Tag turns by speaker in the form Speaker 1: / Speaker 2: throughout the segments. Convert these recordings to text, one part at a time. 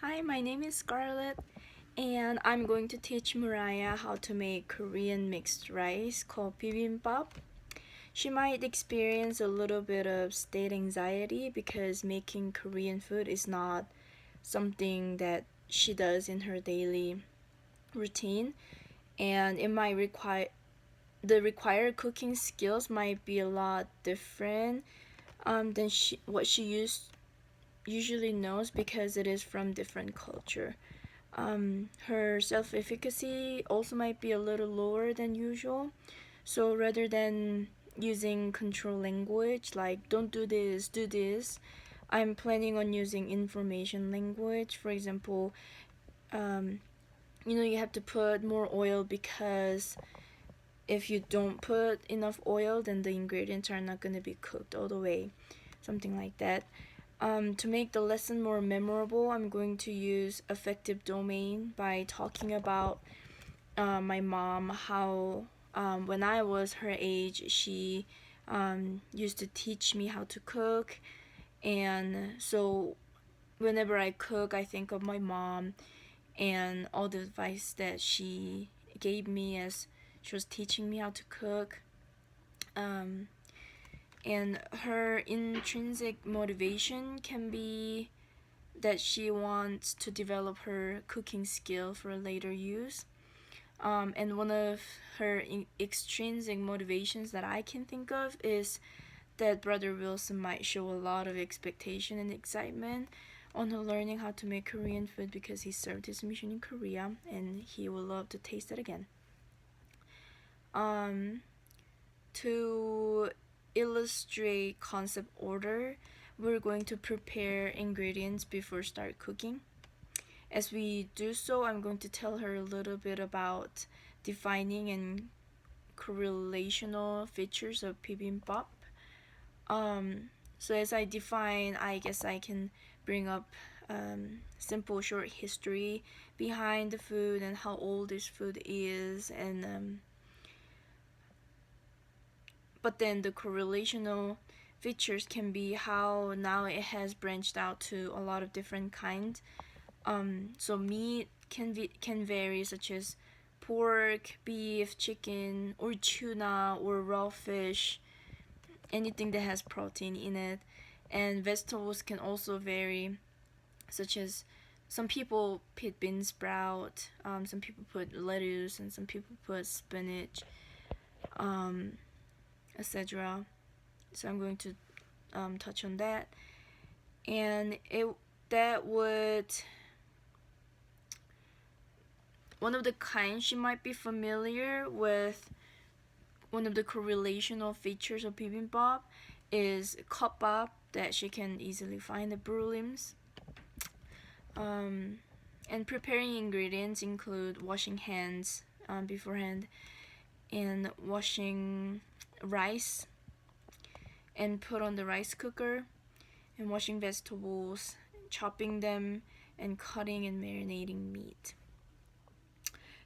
Speaker 1: Hi, my name is Scarlett, and I'm going to teach Mariah how to make Korean mixed rice called bibimbop. She might experience a little bit of state anxiety because making Korean food is not something that she does in her daily routine, and it might require the required cooking skills might be a lot different than what she usually knows because it is from different culture. Her self-efficacy also might be a little lower than usual. So rather than using control language like don't do this, do this, I'm planning on using information language. For example, um, you have to put more oil because if you don't put enough oil, then the ingredients are not going to be cooked all the way. Something like that. To make the lesson more memorable, I'm going to use affective domain by talking about my mom, how when I was her age, she used to teach me how to cook. And so whenever I cook, I think of my mom and all the advice that she gave me as she was teaching me how to cook. Um, and her intrinsic motivation can be that she wants to develop her cooking skill for later use. And one of her extrinsic motivations that I can think of is that Brother Wilson might show a lot of expectation and excitement on her learning how to make Korean food because he served his mission in Korea and he will love to taste it again. Um, to illustrate concept order, we're going to prepare ingredients before start cooking. As we do so, I'm going to tell her a little bit about defining and correlational features of bibimbap. So as I define, I guess I can bring up simple short history behind the food and how old this food is, and but then the correlational features can be how now it has branched out to a lot of different kinds. So meat can vary, such as pork, beef, chicken, or tuna, or raw fish, anything that has protein in it. And vegetables can also vary, such as some people put bean sprout, some people put lettuce, and some people put spinach, um, etc. So I'm going to touch on that, and it that would one of the kinds she might be familiar with. One of the correlational features of bibimbap is kopbap that she can easily find at Brulim's. Um, and preparing ingredients include washing hands beforehand and washing rice and put on the rice cooker and washing vegetables, chopping them, and cutting and marinating meat.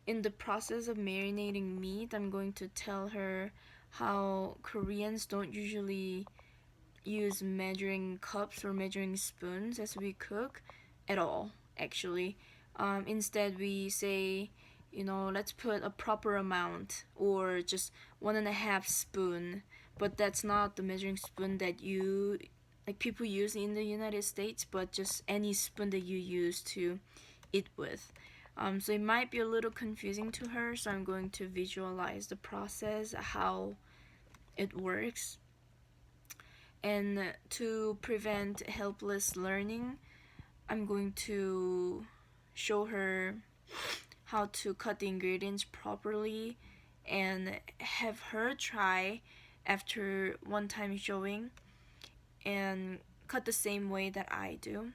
Speaker 1: In the process of marinating meat, I'm going to tell her how Koreans don't usually use measuring cups or measuring spoons as we cook at all, actually. Instead, we say, let's put a proper amount or just 1.5 spoon, but that's not the measuring spoon that people use in the United States, but just any spoon that you use to eat with. So it might be a little confusing to her, so I'm going to visualize the process, how it works. And to prevent helpless learning, I'm going to show her how to cut the ingredients properly and have her try after one time showing and cut the same way that I do.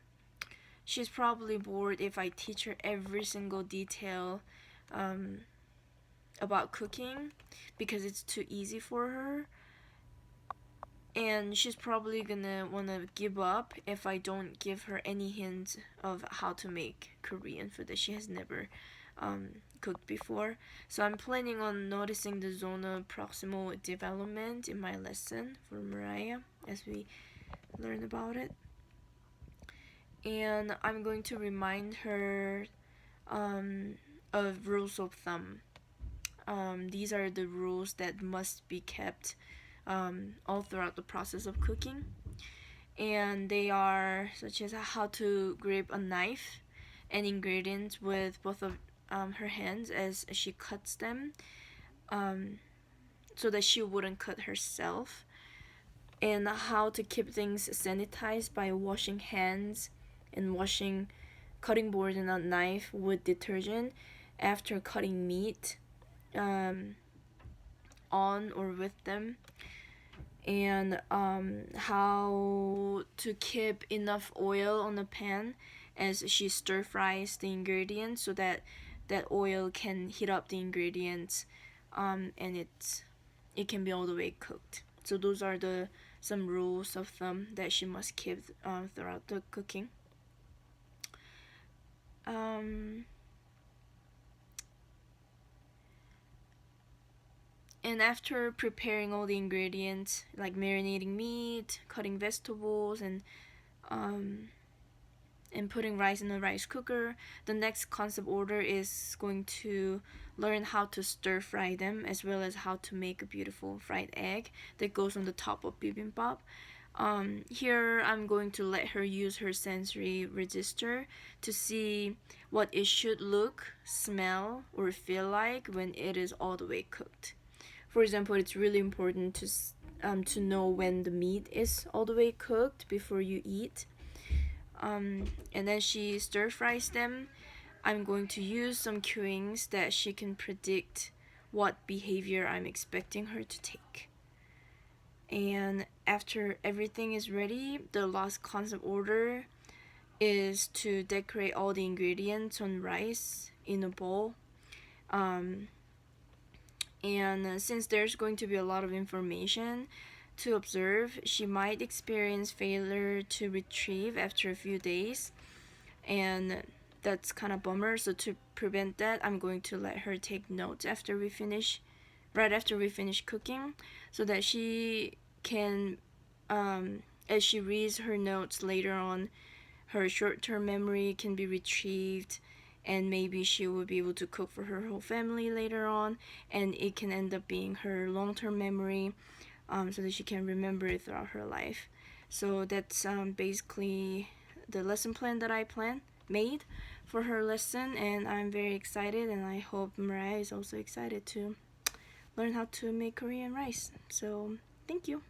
Speaker 1: She's probably bored if I teach her every single detail um, about cooking because it's too easy for her. And she's probably gonna wanna give up if I don't give her any hint of how to make Korean food that she has never cooked before. So I'm planning on noticing the zone of proximal development in my lesson for Mariah as we learn about it. and I'm going to remind her of rules of thumb. These are the rules that must be kept all throughout the process of cooking, and they are such as how to grip a knife and ingredients with both of her hands as she cuts them, um, so that she wouldn't cut herself, and how to keep things sanitized by washing hands and washing cutting board and a knife with detergent after cutting meat on or with them, and how to keep enough oil on the pan as she stir fries the ingredients so that that oil can heat up the ingredients, and it can be all the way cooked. So those are the some rules of thumb that she must keep throughout the cooking. And after preparing all the ingredients, like marinating meat, cutting vegetables, and putting rice in a rice cooker, the next concept order is going to learn how to stir fry them, as well as how to make a beautiful fried egg that goes on the top of bibimbop. Here I'm going to let her use her sensory register to see what it should look, smell, or feel like when it is all the way cooked. For example, it's really important to know when the meat is all the way cooked before you eat. And then she stir fries them. I'm going to use some cueings that she can predict what behavior I'm expecting her to take. And after everything is ready, the last concept order is to decorate all the ingredients on rice in a bowl. And since there's going to be a lot of information to observe, she might experience failure to retrieve after a few days, and that's kind of bummer. So to prevent that, I'm going to let her take notes right after we finish cooking, so that she can, as she reads her notes later on, her short-term memory can be retrieved, and maybe she will be able to cook for her whole family later on, and it can end up being her long-term memory, so that she can remember it throughout her life. So that's basically the lesson plan that I made for her lesson, and I'm very excited, and I hope Mariah is also excited to learn how to make Korean rice. So thank you.